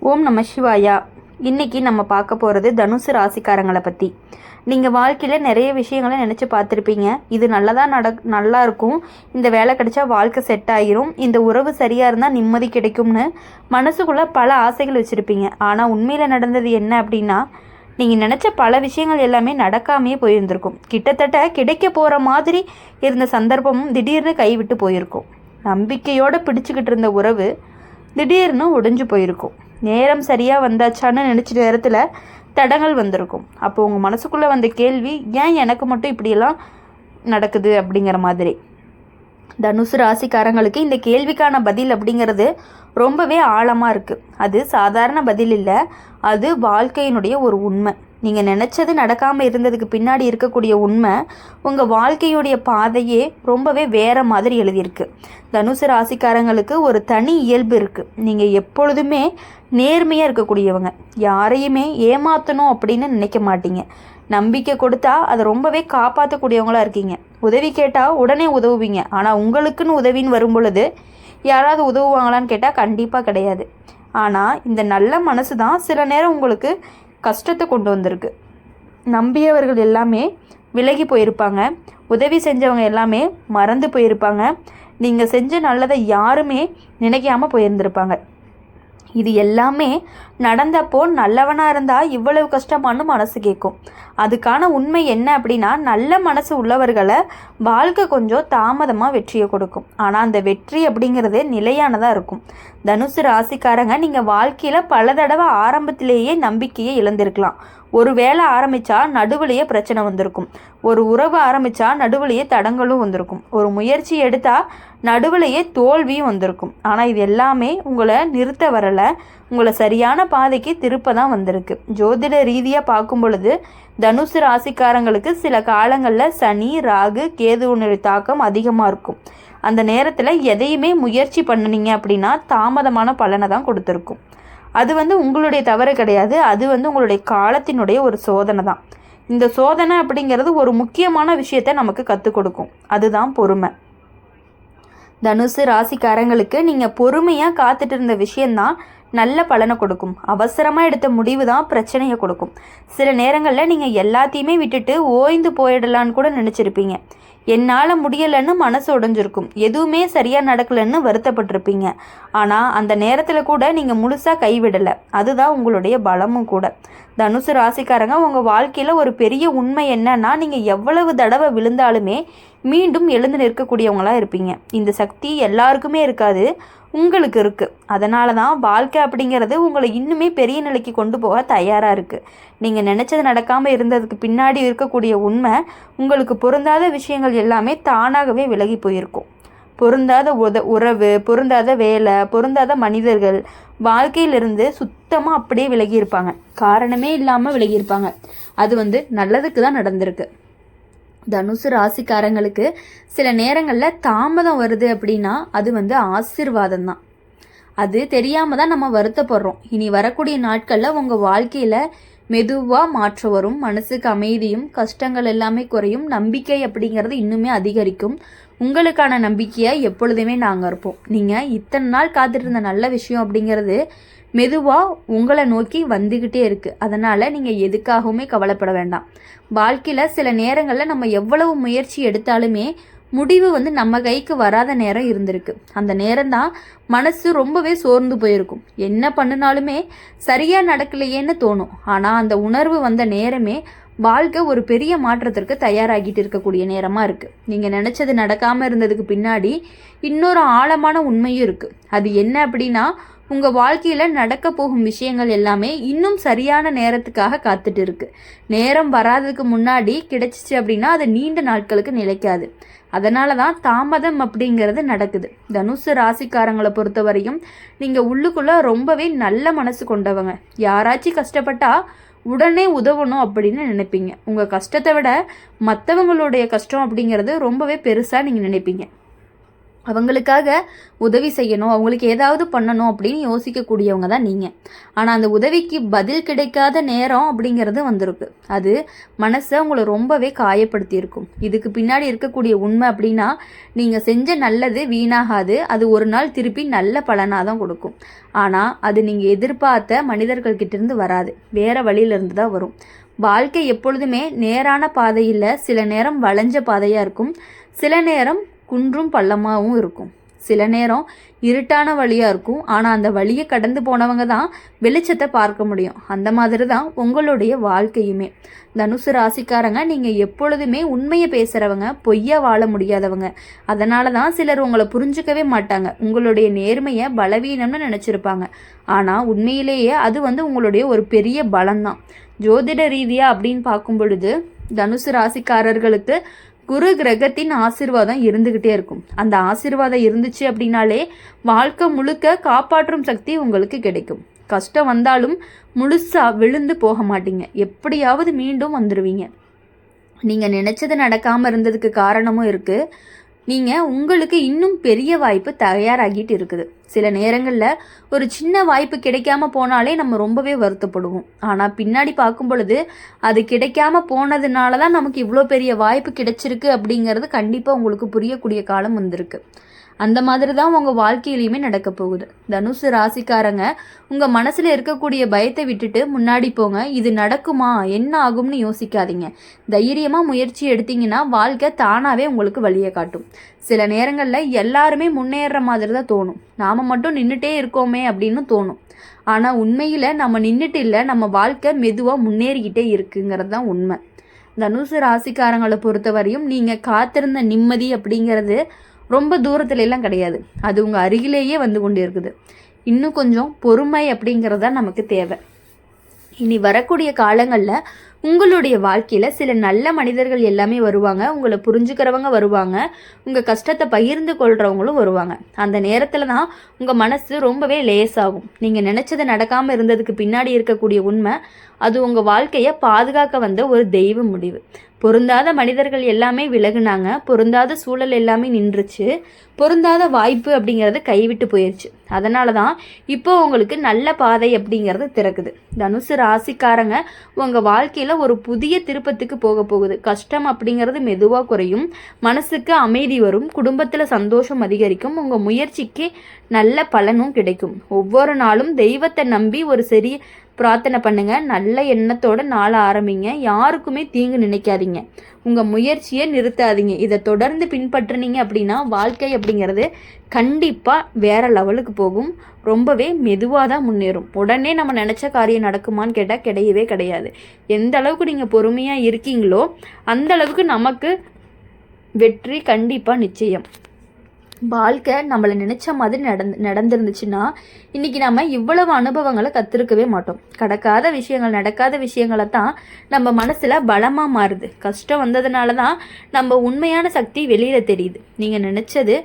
ஓம் நம சிவாயா. இன்றைக்கி நம்ம பார்க்க போகிறது தனுசு ராசிக்காரங்களை பற்றி. நீங்கள் வாழ்க்கையில் நிறைய விஷயங்களை நினச்சி பார்த்துருப்பீங்க. இது நல்லா இருக்கும், இந்த வேலை கிடைச்சா வாழ்க்கை செட் ஆகிரும், இந்த உறவு சரியாக இருந்தால் நிம்மதி கிடைக்கும்னு மனசுக்குள்ளே பல ஆசைகள் வச்சுருப்பீங்க. ஆனால் உண்மையில் நடந்தது என்ன அப்படின்னா, நீங்கள் நினச்ச பல விஷயங்கள் எல்லாமே நடக்காமையே போயிருந்திருக்கும். கிட்டத்தட்ட கிடைக்க போகிற மாதிரி இருந்த சந்தர்ப்பமும் திடீர்னு கைவிட்டு போயிருக்கும். நம்பிக்கையோடு பிடிச்சிக்கிட்டு இருந்த உறவு திடீர்னு உடைஞ்சு போயிருக்கும். நேரம் சரியாக வந்தாச்சான்னு நினச்ச நேரத்தில் தடங்கள் வந்திருக்கும். அப்போ உங்கள் மனசுக்குள்ளே வந்த கேள்வி, ஏன் எனக்கு மட்டும் இப்படியெல்லாம் நடக்குது அப்படிங்கிற மாதிரி. தனுசு ராசிக்காரங்களுக்கு இந்த கேள்விக்கான பதில் அப்படிங்கிறது ரொம்பவே ஆழமாக இருக்குது. அது சாதாரண பதில் இல்லை, அது வாழ்க்கையினுடைய ஒரு உண்மை. நீங்கள் நினச்சது நடக்காமல் இருந்ததுக்கு பின்னாடி இருக்கக்கூடிய உண்மை உங்கள் வாழ்க்கையுடைய பாதையே ரொம்பவே வேறு மாதிரி எழுதியிருக்கு. தனுசு ராசிக்காரங்களுக்கு ஒரு தனி இயல்பு இருக்குது. நீங்கள் எப்பொழுதுமே நேர்மையாக இருக்கக்கூடியவங்க, யாரையுமே ஏமாற்றணும் அப்படின்னு நினைக்க மாட்டீங்க. நம்பிக்கை கொடுத்தா அதை ரொம்பவே காப்பாற்றக்கூடியவங்களாக இருக்கீங்க. உதவி கேட்டால் உடனே உதவுவீங்க. ஆனால் உங்களுக்குன்னு உதவின்னு வரும் பொழுது யாராவது உதவுவாங்களான்னு கேட்டால் கண்டிப்பாக கிடையாது. ஆனால் இந்த நல்ல மனசு தான் சில நேரம் உங்களுக்கு கஷ்டத்தை கொண்டு வந்திருக்கு. நம்பியவர்கள் எல்லாமே விலகி போயிருப்பாங்க. உதவி செஞ்சவங்க எல்லாமே மறந்து போயிருப்பாங்க. நீங்கள் செஞ்ச நல்லதை யாருமே நினைக்காமல் போயிருந்திருப்பாங்க. இது எல்லாமே நடந்தப்போ நல்லவனாக இருந்தால் இவ்வளவு கஷ்டமானு மனசு கேட்கும். அதுக்கான உண்மை என்ன அப்படின்னா, நல்ல மனசு உள்ளவர்களை வாழ்க்கை கொஞ்சம் தாமதமாக வெற்றியை கொடுக்கும். ஆனால் அந்த வெற்றி அப்படிங்கிறது நிலையானதாக இருக்கும். தனுசு ராசிக்காரங்க, நீங்கள் வாழ்க்கையில் பல தடவை ஆரம்பத்திலேயே நம்பிக்கையை இழந்திருக்கலாம். ஒரு வேலை ஆரம்பித்தா நடுவுலையே பிரச்சனை வந்திருக்கும். ஒரு உறவு ஆரம்பித்தா நடுவுலையே தடங்களும் வந்திருக்கும். ஒரு முயற்சி எடுத்தால் நடுவுலையே தோல்வியும் வந்திருக்கும். ஆனால் இது எல்லாமே உங்களை நிறுத்த வரலை, உங்களை சரியான பாதைக்கு திருப்ப தான் வந்திருக்கு. ஜோதிட ரீதியாக பார்க்கும் பொழுது தனுசு ராசிக்காரங்களுக்கு சில காலங்களில் சனி, ராகு, கேதுவுடைய தாக்கம் அதிகமாக இருக்கும். அந்த நேரத்தில் எதையுமே முயற்சி பண்ணினீங்க அப்படின்னா தாமதமான பலனை தான் கொடுத்துருக்கும். அது உங்களுடைய தவறு கிடையாது, அது உங்களுடைய காலத்தினுடைய ஒரு சோதனை தான். இந்த சோதனை அப்படிங்கிறது ஒரு முக்கியமான விஷயத்தை நமக்கு கற்றுக் கொடுக்கும். அதுதான் பொறுமை. தனுசு ராசிக்காரங்களுக்கு நீங்கள் பொறுமையாக காத்துட்டு இருந்த விஷயந்தான் நல்ல பலனை கொடுக்கும். அவசரமாக எடுத்த முடிவு தான் பிரச்சனையை கொடுக்கும். சில நேரங்களில் நீங்கள் எல்லாத்தையுமே விட்டுட்டு ஓய்ந்து போயிடலான்னு கூட நினச்சிருப்பீங்க. என்னால் முடியலைன்னு மனசு உடைஞ்சிருக்கும். எதுவுமே சரியாக நடக்கலைன்னு வருத்தப்பட்டிருப்பீங்க. ஆனால் அந்த நேரத்தில் கூட நீங்கள் முழுசாக கைவிடலை. அதுதான் உங்களுடைய பலமும் கூட. தனுசு ராசிக்காரங்க, உங்கள் வாழ்க்கையில் ஒரு பெரிய உண்மை என்னன்னா, நீங்கள் எவ்வளவு தடவை விழுந்தாலுமே மீண்டும் எழுந்து நிற்கக்கூடியவங்களாக இருப்பீங்க. இந்த சக்தி எல்லாருக்குமே இருக்காது, உங்களுக்கு இருக்குது. அதனால தான் வாழ்க்கை அப்படிங்கிறது உங்களை இன்னுமே பெரிய நிலைக்கு கொண்டு போக தயாராக இருக்குது. நீங்கள் நினச்சது நடக்காமல் இருந்ததுக்கு பின்னாடி இருக்கக்கூடிய உண்மை, உங்களுக்கு பொருந்தாத விஷயங்கள் எல்லாமே தானாகவே விலகி போயிருக்கும். பொருந்தாத உறவு, பொருந்தாத வேலை, பொருந்தாத மனிதர்கள் வாழ்க்கையிலிருந்து சுத்தமாக அப்படியே விலகியிருப்பாங்க. காரணமே இல்லாமல் விலகியிருப்பாங்க. அது நல்லதுக்கு தான் நடந்திருக்கு. தனுசு ராசிக்காரங்களுக்கு சில நேரங்களில் தாமதம் வருது அப்படின்னா அது ஆசீர்வாதம் தான். அது தெரியாமல் தான் நம்ம வருத்தப்படுறோம். இனி வரக்கூடிய நாட்களில் உங்கள் வாழ்க்கையில் மெதுவாக மாற்றம் வரும். மனசுக்கு அமைதியும், கஷ்டங்கள் எல்லாமே குறையும். நம்பிக்கை அப்படிங்கிறது இன்னுமே அதிகரிக்கும். உங்களுக்கான நம்பிக்கையை எப்பொழுதுமே நாங்கள் இருப்போம். நீங்கள் இத்தனை நாள் காத்துட்டு இருந்த நல்ல விஷயம் அப்படிங்கிறது மெதுவாக உங்களை நோக்கி வந்துக்கிட்டே இருக்குது. அதனால் நீங்கள் எதுக்காகவுமே கவலைப்பட வேண்டாம். வாழ்க்கையில் சில நேரங்களில் நம்ம எவ்வளவு முயற்சி எடுத்தாலுமே முடிவு நம்ம கைக்கு வராத நேரம் இருந்திருக்கு. அந்த நேரம்தான் மனசு ரொம்பவே சோர்ந்து போயிருக்கும். என்ன பண்ணினாலுமே சரியாக நடக்கலையேன்னு தோணும். ஆனால் அந்த உணர்வு வந்த நேரமே வாழ்க்கை ஒரு பெரிய மாற்றத்திற்கு தயாராகிட்டு இருக்கக்கூடிய நேரமாக இருக்குது. நீங்கள் நினச்சது நடக்காமல் இருந்ததுக்கு பின்னாடி இன்னொரு ஆழமான உண்மையும் இருக்குது. அது என்ன அப்படின்னா, உங்கள் வாழ்க்கையில் நடக்க போகும் விஷயங்கள் எல்லாமே இன்னும் சரியான நேரத்துக்காக காத்துட்டு இருக்கு. நேரம் வராததுக்கு முன்னாடி கிடைச்சிச்சு அப்படின்னா அது நீண்ட நாட்களுக்கு நிலைக்காது. அதனால தான் தாமதம் அப்படிங்கிறது நடக்குது. தனுசு ராசிக்காரங்களை பொறுத்தவரையும் நீங்கள் உள்ளுக்குள்ளே ரொம்பவே நல்ல மனசு கொண்டவங்க. யாராச்சும் கஷ்டப்பட்டா உடனே உதவணும் அப்படின்னு நினைப்பீங்க. உங்கள் கஷ்டத்தை விட மற்றவங்களுடைய கஷ்டம் அப்படிங்கிறது ரொம்பவே பெருசாக நீங்கள் நினைப்பீங்க. அவங்களுக்காக உதவி செய்யணும், அவங்களுக்கு ஏதாவது பண்ணணும் அப்படின்னு யோசிக்கக்கூடியவங்க தான் நீங்கள். ஆனால் அந்த உதவிக்கு பதில் கிடைக்காத நேரம் அப்படிங்கிறது வந்திருக்கு. அது மனசை உங்களை ரொம்பவே காயப்படுத்தியிருக்கும். இதுக்கு பின்னாடி இருக்கக்கூடிய உண்மை அப்படின்னா, நீங்கள் செஞ்ச நல்லது வீணாகாது, அது ஒரு நாள் திருப்பி நல்ல பலனாக தான் கொடுக்கும். ஆனால் அது நீங்கள் எதிர்பார்த்த மனிதர்கள்கிட்டேருந்து வராது, வேறு வழியிலேருந்து தான் வரும். வாழ்க்கை எப்பொழுதுமே நேரான பாதையில் சில நேரம் வளைஞ்ச பாதையாக இருக்கும், சில நேரம் குன்றும் பள்ளமாகவும் இருக்கும், சில நேரம் இருட்டான வழியாக இருக்கும். ஆனால் அந்த வழியை கடந்து போனவங்க தான் வெளிச்சத்தை பார்க்க முடியும். அந்த மாதிரி தான் உங்களுடைய வாழ்க்கையுமே. தனுசு ராசிக்காரங்க, நீங்கள் எப்பொழுதுமே உண்மையை பேசுகிறவங்க, பொய்யா வாழ முடியாதவங்க. அதனால தான் சிலர் உங்களை புரிஞ்சுக்கவே மாட்டாங்க, உங்களுடைய நேர்மையை பலவீனம்னு நினச்சிருப்பாங்க. ஆனால் உண்மையிலேயே அது உங்களுடைய ஒரு பெரிய பலம்தான். ஜோதிட ரீதியாக அப்படின்னு பார்க்கும் பொழுது தனுசு ராசிக்காரர்களுக்கு குரு கிரகத்தின் ஆசீர்வாதம் இருந்துக்கிட்டே இருக்கும். அந்த ஆசீர்வாதம் இருந்துச்சு அப்படின்னாலே வாழ்க்கை முழுக்க காப்பாற்றும் சக்தி உங்களுக்கு கிடைக்கும். கஷ்டம் வந்தாலும் முழுசாக விழுந்து போக மாட்டீங்க, எப்படியாவது மீண்டும் வந்துடுவீங்க. நீங்கள் நினச்சது நடக்காமல் இருந்ததுக்கு காரணமும் இருக்குது. நீங்கள் உங்களுக்கு இன்னும் பெரிய வாய்ப்பு தயாராகிட்டு இருக்குது. சில நேரங்களில் ஒரு சின்ன வாய்ப்பு கிடைக்காம போனாலே நம்ம ரொம்பவே வருத்தப்படுவோம். ஆனால் பின்னாடி பார்க்கும் பொழுது அது கிடைக்காம போனதுனால தான் நமக்கு இவ்வளோ பெரிய வாய்ப்பு கிடைச்சிருக்கு அப்படிங்கிறது கண்டிப்பாக உங்களுக்கு புரியக்கூடிய காலம் வந்திருக்கு. அந்த மாதிரி தான் உங்கள் வாழ்க்கையிலையுமே நடக்க போகுது. தனுசு ராசிக்காரங்க, உங்கள் மனசில் இருக்கக்கூடிய பயத்தை விட்டுட்டு முன்னாடி போங்க. இது நடக்குமா, என்ன ஆகும்னு யோசிக்காதீங்க. தைரியமாக முயற்சி எடுத்தீங்கன்னா வாழ்க்கை தானாகவே உங்களுக்கு வழியை காட்டும். சில நேரங்களில் எல்லாருமே முன்னேற மாதிரி தான் தோணும், நாம் மட்டும் நின்றுட்டே இருக்கோமே அப்படின்னு தோணும். ஆனால் உண்மையில் நம்ம நின்றுட்டு இல்லை, நம்ம வாழ்க்கை மெதுவாக முன்னேறிக்கிட்டே இருக்குங்கிறது தான் உண்மை. தனுசு ராசிக்காரங்களை பொறுத்தவரையும் நீங்கள் காத்திருந்த நிம்மதி அப்படிங்கிறது ரொம்ப தூரத்துல எல்லாம் கிடையாது, அது உங்கள் அருகிலேயே வந்து கொண்டு இருக்குது. இன்னும் கொஞ்சம் பொறுமை அப்படிங்கிறது தான் நமக்கு தேவை. இனி வரக்கூடிய காலங்களில் உங்களுடைய வாழ்க்கையில் சில நல்ல மனிதர்கள் எல்லாமே வருவாங்க, உங்களை புரிஞ்சுக்கிறவங்க வருவாங்க, உங்கள் கஷ்டத்தை பகிர்ந்து கொள்கிறவங்களும் வருவாங்க. அந்த நேரத்தில் தான் உங்கள் மனசு ரொம்பவே லேசாகும். நீங்கள் நினச்சது நடக்காமல் இருந்ததுக்கு பின்னாடி இருக்கக்கூடிய உண்மை, அது உங்கள் வாழ்க்கையை பாதுகாக்க வந்த ஒரு தெய்வ முடிவு. பொருந்தாத மனிதர்கள் எல்லாமே விலகுனாங்க, பொருந்தாத சூழல் எல்லாமே நின்றுச்சு, பொருந்தாத வாய்ப்பு அப்படிங்கிறது கைவிட்டு போயிடுச்சு. அதனால தான் இப்போ உங்களுக்கு நல்ல பாதை அப்படிங்கிறது திறக்குது. தனுசு ராசிக்காரங்க, உங்கள் வாழ்க்கையில் ஒரு புதிய திருப்பத்துக்கு போக போகுது. கஷ்டம் அப்படிங்கிறது மெதுவாக குறையும், மனசுக்கு அமைதி வரும், குடும்பத்தில் சந்தோஷம் அதிகரிக்கும், உங்கள் முயற்சிக்கு நல்ல பலனும் கிடைக்கும். ஒவ்வொரு நாளும் தெய்வத்தை நம்பி ஒரு சரி பிரார்த்தனை பண்ணுங்க, நல்ல எண்ணத்தோட நாளை ஆரம்பிங்க, யாருக்குமே தீங்கு நினைக்காதீங்க, உங்கள் முயற்சியை நிறுத்தாதீங்க. இதை தொடர்ந்து பின்பற்றினீங்க அப்படின்னா வாழ்க்கை அப்படிங்கிறது கண்டிப்பாக வேற லெவலுக்கு போகும், ரொம்பவே மெதுவாக தான் முன்னேறும். உடனே நம்ம நினச்ச காரியம் நடக்குமான்னு கேட்டால் கிடையவே கிடையாது. எந்த அளவுக்கு நீங்கள் பொறுமையாக இருக்கீங்களோ அந்த அளவுக்கு நமக்கு வெற்றி கண்டிப்பாக நிச்சயம். வாழ்க்கை நம்மளை நினச்ச மாதிரி நடந்துருந்துச்சுன்னா இன்றைக்கி நம்ம இவ்வளவு அனுபவங்களை கற்றுருக்கவே மாட்டோம். நடக்காத விஷயங்களை தான் நம்ம மனசில் பலமாக மாறுது. கஷ்டம் வந்ததுனால தான் நம்ம உண்மையான சக்தி வெளியில் தெரியுது. நீங்கள் நினச்சது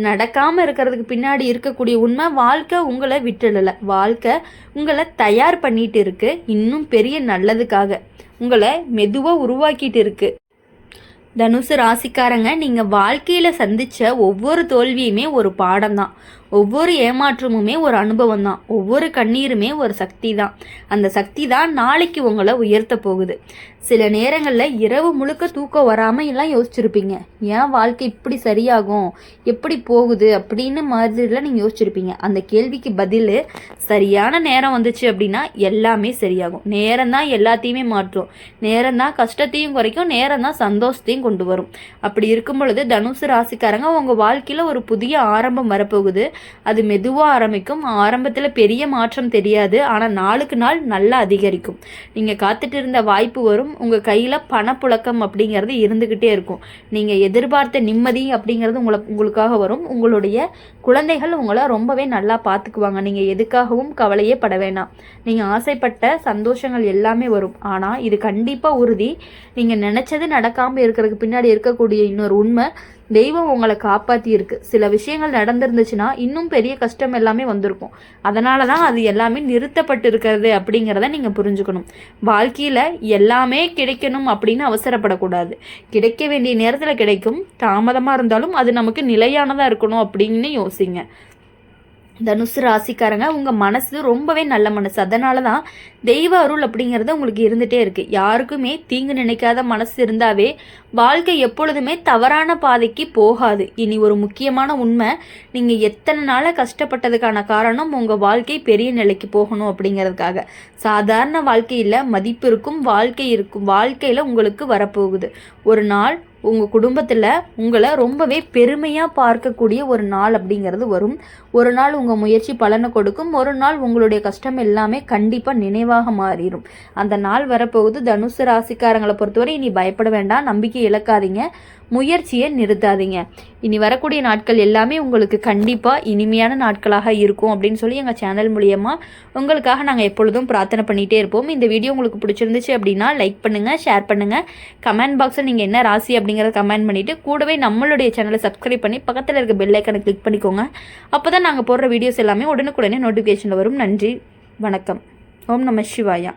நடக்காமல் இருக்கிறதுக்கு பின்னாடி இருக்கக்கூடிய உண்மை, வாழ்க்கை உங்களை விட்டுடலை, வாழ்க்கை உங்களை தயார் பண்ணிட்டு இருக்கு, இன்னும் பெரிய நல்லதுக்காக உங்களை மெதுவாக உருவாக்கிட்டு இருக்கு. தனுசு ராசிக்காரங்க, நீங்கள் வாழ்க்கையில் சந்தித்த ஒவ்வொரு தோல்வியுமே ஒரு பாடம் தான், ஒவ்வொரு ஏமாற்றமுமே ஒரு அனுபவம் தான், ஒவ்வொரு கண்ணீருமே ஒரு சக்தி தான். அந்த சக்தி தான் நாளைக்கு உங்களை உயர்த்த போகுது. சில நேரங்களில் இரவு முழுக்க தூக்கம் வராமல் எல்லாம் யோசிச்சிருப்பீங்க, ஏன் வாழ்க்கை இப்படி சரியாகும், எப்படி போகுது அப்படின்னு மாதிரிலாம் நீங்கள் யோசிச்சிருப்பீங்க. அந்த கேள்விக்கு பதில், சரியான நேரம் வந்துச்சு அப்படின்னா எல்லாமே சரியாகும். நேரம் தான் எல்லாத்தையுமே மாற்றும், நேரம் தான் கஷ்டத்தையும் குறைக்கும், நேரம் தான் சந்தோஷத்தையும் கொண்டு வரும். அப்படி இருக்கும் பொழுது தனுசு ராசிக்காரங்க, உங்கள் வாழ்க்கையில் ஒரு புதிய ஆரம்பம் வரப்போகுது. அது மெதுவாக ஆரம்பிக்கும், ஆரம்பத்தில் பெரிய மாற்றம் தெரியாது, ஆனால் நாளுக்கு நாள் நல்லா அதிகரிக்கும். நீங்கள் காத்துட்டு இருந்த வாய்ப்பு வரும், உங்கள் கையில் பணப்புழக்கம் அப்படிங்கிறது இருந்துக்கிட்டே இருக்கும், நீங்கள் எதிர்பார்த்த நிம்மதி அப்படிங்கிறது உங்களுக்காக வரும். உங்களுடைய குழந்தைகள் உங்களை ரொம்பவே நல்லா பார்த்துக்குவாங்க. நீங்கள் எதுக்காகவும் கவலையே பட வேணாம், நீங்கள் ஆசைப்பட்ட சந்தோஷங்கள் எல்லாமே வரும். ஆனால் இது கண்டிப்பாக உறுதி, நீங்கள் நினச்சது நடக்காமல் இருக்கிறதுக்கு பின்னாடி இருக்கக்கூடிய இன்னொரு உண்மை, தெய்வம் உங்களை காப்பாற்றி இருக்கு. சில விஷயங்கள் நடந்துருந்துச்சுன்னா இன்னும் பெரிய கஷ்டம் எல்லாமே வந்திருக்கும். அதனால தான் அது எல்லாமே நிறுத்தப்பட்டு இருக்கிறது அப்படிங்கிறத நீங்கள் புரிஞ்சுக்கணும். வாழ்க்கையில் எல்லாமே கிடைக்கணும் அப்படின்னு அவசரப்படக்கூடாது. கிடைக்க வேண்டிய நேரத்தில் கிடைக்கும். தாமதமாக இருந்தாலும் அது நமக்கு நிலையானதாக இருக்கணும் அப்படின்னு யோசிங்க. தனுசு ராசிக்காரங்க, உங்கள் மனசு ரொம்பவே நல்ல மனசு. அதனால தான் தெய்வ அருள் அப்படிங்கிறது உங்களுக்கு இருந்துகிட்டே இருக்குது. யாருக்குமே தீங்கு நினைக்காத மனசு இருந்தாவே வாழ்க்கை எப்பொழுதுமே தவறான பாதைக்கு போகாது. இனி ஒரு முக்கியமான உண்மை, நீங்கள் எத்தனை நாளாக கஷ்டப்பட்டதுக்கான காரணம் உங்கள் வாழ்க்கை பெரிய நிலைக்கு போகணும் அப்படிங்கிறதுக்காக. சாதாரண வாழ்க்கையில் மதிப்பு இருக்கும், வாழ்க்கை இருக்கும். வாழ்க்கையில் உங்களுக்கு வரப்போகுது ஒரு நாள், உங்கள் குடும்பத்தில் உங்களை ரொம்பவே பெருமையாக பார்க்கக்கூடிய ஒரு நாள் அப்படிங்கிறது வரும். ஒரு நாள் உங்கள் முயற்சி பலனை கொடுக்கும். ஒரு நாள் உங்களுடைய கஷ்டம் எல்லாமே கண்டிப்பாக நினைவாக மாறிடும். அந்த நாள் வரப்போகுது. தனுசு ராசிக்காரங்களை பொறுத்தவரை இனி பயப்பட வேண்டாம், நம்பிக்கை இழக்காதீங்க, முயற்சியை நிறுத்தாதீங்க. இனி வரக்கூடிய நாட்கள் எல்லாமே உங்களுக்கு கண்டிப்பாக இனிமையான நாட்களாக இருக்கும் அப்படின்னு சொல்லி எங்கள் சேனல் மூலியமாக உங்களுக்காக நாங்கள் எப்பொழுதும் பிரார்த்தனை பண்ணிகிட்டே இருப்போம். இந்த வீடியோ உங்களுக்கு பிடிச்சிருந்துச்சு அப்படின்னா லைக் பண்ணுங்கள், ஷேர் பண்ணுங்கள். கமெண்ட் பாக்ஸில் நீங்கள் என்ன ராசி அப்படிங்கிறத கமெண்ட் பண்ணிவிட்டு கூடவே நம்மளுடைய சேனலை சப்ஸ்கிரைப் பண்ணி பக்கத்தில் இருக்க பெல் ஐக்கனை கிளிக் பண்ணிக்கோங்க. அப்போ தான் நாங்கள் போடுற வீடியோஸ் எல்லாமே உடனுக்குடனே நோட்டிஃபிகேஷனில் வரும். நன்றி, வணக்கம். ஓம் நம சிவாயா.